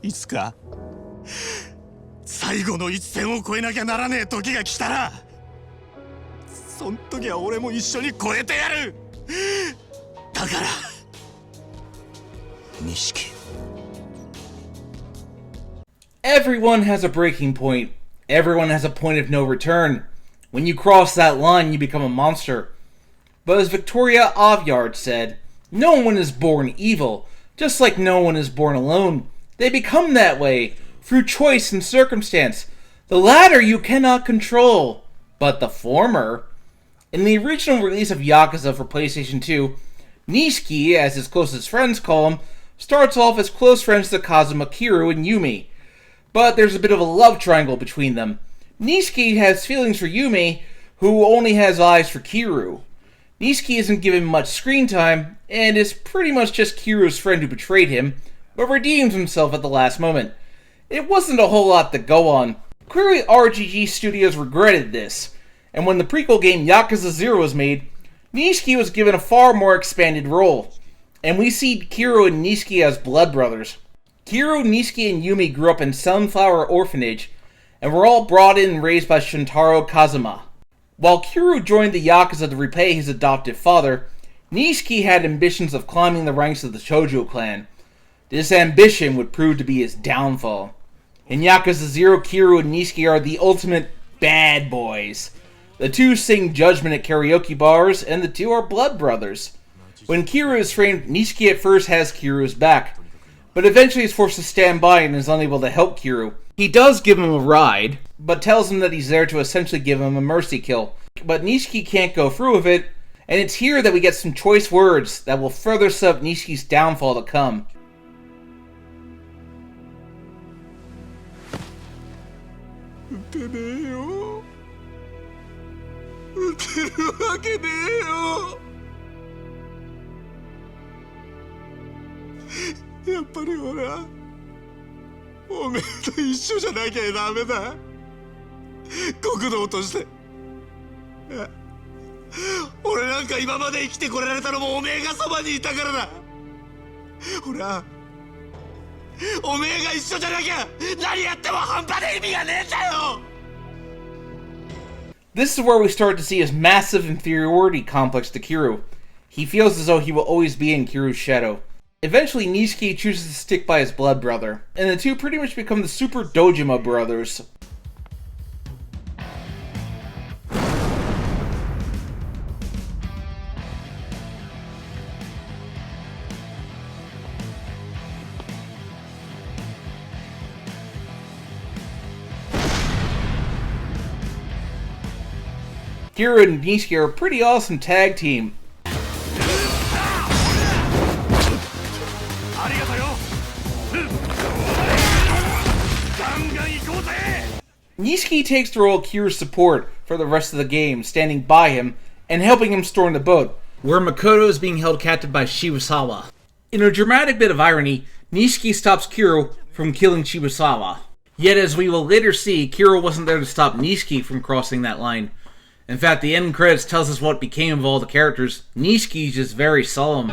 いつか最後の一線を越えなきゃならねえ時が来たら、そん時は俺も一緒に越えてやる。だから錦。 Everyone has a breaking point. Everyone has a point of no return. When you cross that line, you become a monster. But as Victoria Aveyard said, no one is born evil, just like no one is born alone. They become that way, through choice and circumstance. The latter you cannot control, but the former... In the original release of Yakuza for PlayStation 2, Nishiki, as his closest friends call him, starts off as close friends to Kazuma, Kiryu, and Yumi. But there's a bit of a love triangle between them. Nishiki has feelings for Yumi, who only has eyes for Kiryu. Nishiki isn't given much screen time, and is pretty much just Kiryu's friend who betrayed him, but redeems himself at the last moment. It wasn't a whole lot to go on. Clearly RGG Studios regretted this, and when the prequel game Yakuza 0 was made, Nishiki was given a far more expanded role, and we see Kiryu and Nishiki as blood brothers. Kiryu, Nishiki, and Yumi grew up in Sunflower Orphanage, and were all brought in and raised by Shintaro Kazuma. While Kiryu joined the Yakuza to repay his adoptive father, Nishiki had ambitions of climbing the ranks of the Chojo clan. This ambition would prove to be his downfall. In Yakuza 0, Kiryu and Nishiki are the ultimate bad boys. The two sing Judgment at karaoke bars, and the two are blood brothers. When Kiryu is framed, Nishiki at first has Kiryu's back, but eventually is forced to stand by and is unable to help Kiryu. He does give him a ride, but tells him that he's there to essentially give him a mercy kill. But Nishiki can't go through with it, and it's here that we get some choice words that will further set up Nishiki's downfall to come. 撃てねえよ。撃てるわけねえよ。やっぱり俺はおめえと一緒じゃなきゃダメだ。国道として。俺なんか今まで生きてこられたのもおめえがそばにいたからだ。俺はおめえが一緒じゃなきゃ何やっても半端で意味がねえんだよ。 This is where we start to see his massive inferiority complex to Kiryu. He feels as though he will always be in Kiryu's shadow. Eventually, Nishiki chooses to stick by his blood brother, and the two pretty much become the Super Dojima brothers. Kiryu and Nishiki are a pretty awesome tag team. Nishiki takes the role of Kiryu's support for the rest of the game, standing by him and helping him storm the boat, where Makoto is being held captive by Shibusawa. In a dramatic bit of irony, Nishiki stops Kiryu from killing Shibusawa. Yet as we will later see, Kiryu wasn't there to stop Nishiki from crossing that line. In fact, the end credits tells us what became of all the characters. Nishiki's just very solemn.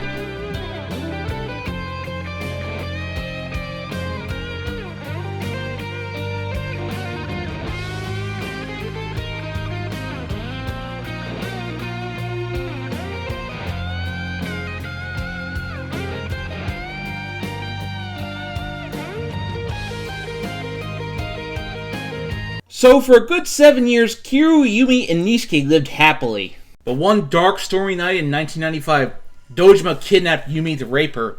So for a good 7 years, Kiryu, Yumi, and Nishiki lived happily. But one dark stormy night in 1995, Dojima kidnapped Yumi to rape her,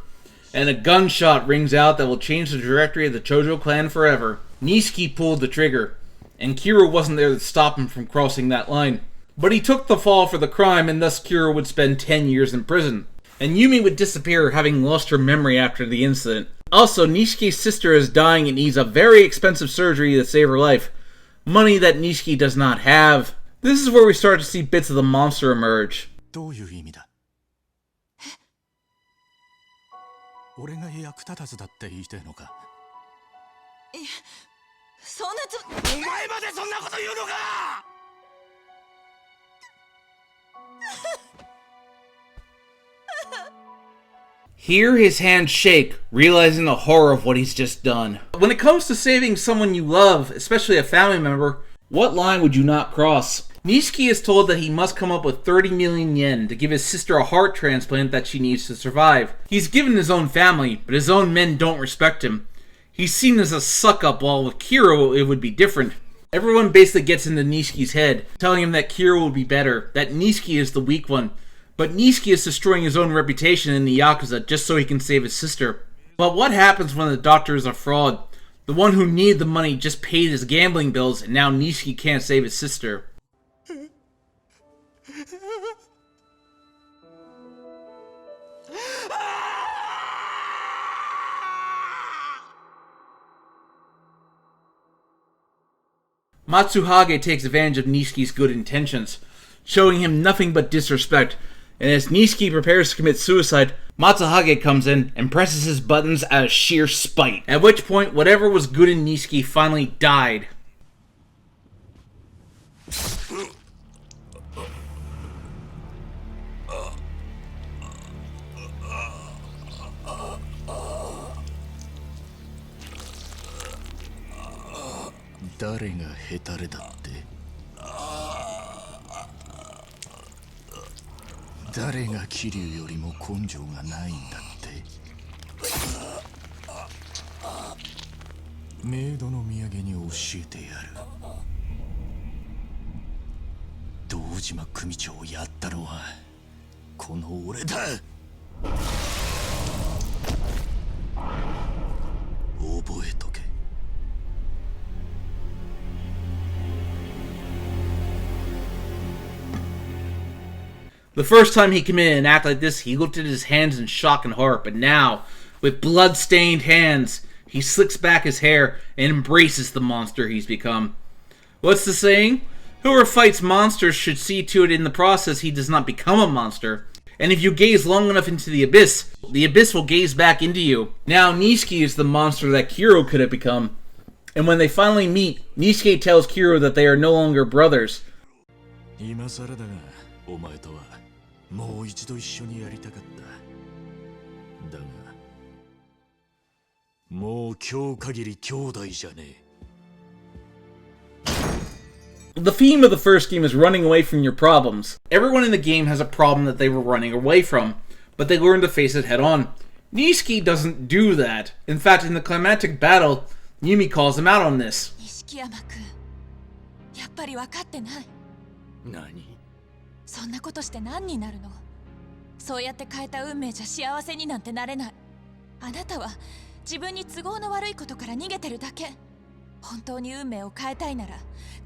and a gunshot rings out that will change the trajectory of the Chojo clan forever. Nishiki pulled the trigger, and Kiryu wasn't there to stop him from crossing that line. But he took the fall for the crime, and thus Kiryu would spend 10 years in prison. And Yumi would disappear, having lost her memory after the incident. Also, Nishiki's sister is dying and needs a very expensive surgery to save her life. Money that Nishiki does not have. This is where we start to see bits of the monster emerge. どういう意味だ。俺が役立たずだって言いてえのか。いや、そんなつ。お前までそんなこと言うのか。Here his hands shake, realizing the horror of what he's just done. When it comes to saving someone you love, especially a family member, what line would you not cross? Nishiki is told that he must come up with 30 million yen to give his sister a heart transplant that she needs to survive. He's given his own family, but his own men don't respect him. He's seen as a suck-up, while with Kiro it would be different. Everyone basically gets into Nishiki's head, telling him that Kiro will be better, that Nishiki is the weak one. But Nishiki is destroying his own reputation in the Yakuza just so he can save his sister. But what happens when the doctor is a fraud? The one who needed the money just paid his gambling bills, and now Nishiki can't save his sister. Matsuhage takes advantage of Nishiki's good intentions, showing him nothing but disrespect, and as Nishiki prepares to commit suicide, Matsuhage comes in and presses his buttons out of sheer spite, at which point whatever was good in Nishiki finally died. The first time he came in and acted like this, he looked at his hands in shock and horror, but now, with blood-stained hands, he slicks back his hair and embraces the monster he's become. What's the saying? Whoever fights monsters should see to it in the process he does not become a monster. And if you gaze long enough into the abyss will gaze back into you. Now Nishiki is the monster that Kiro could have become. And when they finally meet, Nishiki tells Kiro that they are no longer brothers. もう一度一緒にやりたかった。だが、もう今日限り兄弟じゃねえ。 The theme of the first game is running away from your problems. Everyone in the game has a problem that they were running away from, but they learn to face it head on. Nishiki doesn't do that. In fact, in the climactic battle, Yumi calls him out on this. 錦山君、やっぱり分かってない。何？ そんなことして何になるの？そうやって変えた運命じゃ幸せになんてなれない。あなたは自分に都合の悪いことから逃げてるだけ。本当に運命を変えたいなら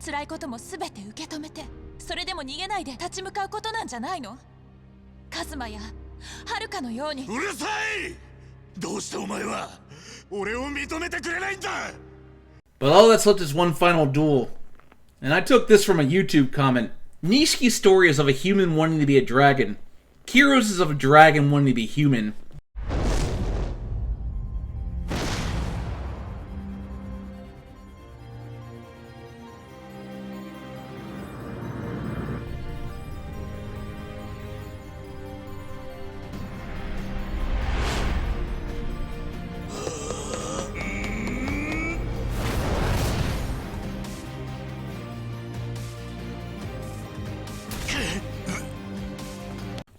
辛いことも全て受け止めて、それでも逃げないで立ち向かうことなんじゃないの？カズマやはるかのように。うるさい！どうしてお前は俺を認めてくれないんだ！ But all that's left is one final duel. And I took this from a YouTube comment. Nishiki's story is of a human wanting to be a dragon. Kiro's is of a dragon wanting to be human.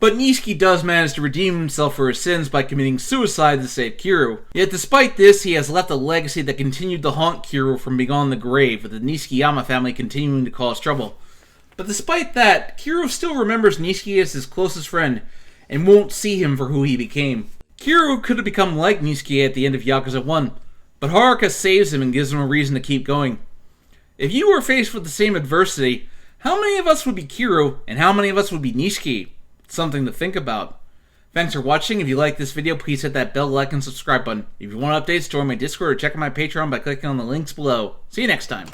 But Nishiki does manage to redeem himself for his sins by committing suicide to save Kiro. Yet despite this, he has left a legacy that continued to haunt Kiro from beyond the grave, with the Nishikiyama family continuing to cause trouble. But despite that, Kiro still remembers Nishiki as his closest friend, and won't see him for who he became. Kiro could have become like Nishiki at the end of Yakuza 1, but Haruka saves him and gives him a reason to keep going. If you were faced with the same adversity, how many of us would be Kiro, and how many of us would be Nishiki? Something to think about. Thanks for watching. If you like this video, please hit that bell, like, and subscribe button. If you want updates, join my Discord or check out my Patreon by clicking on the links below. See you next time.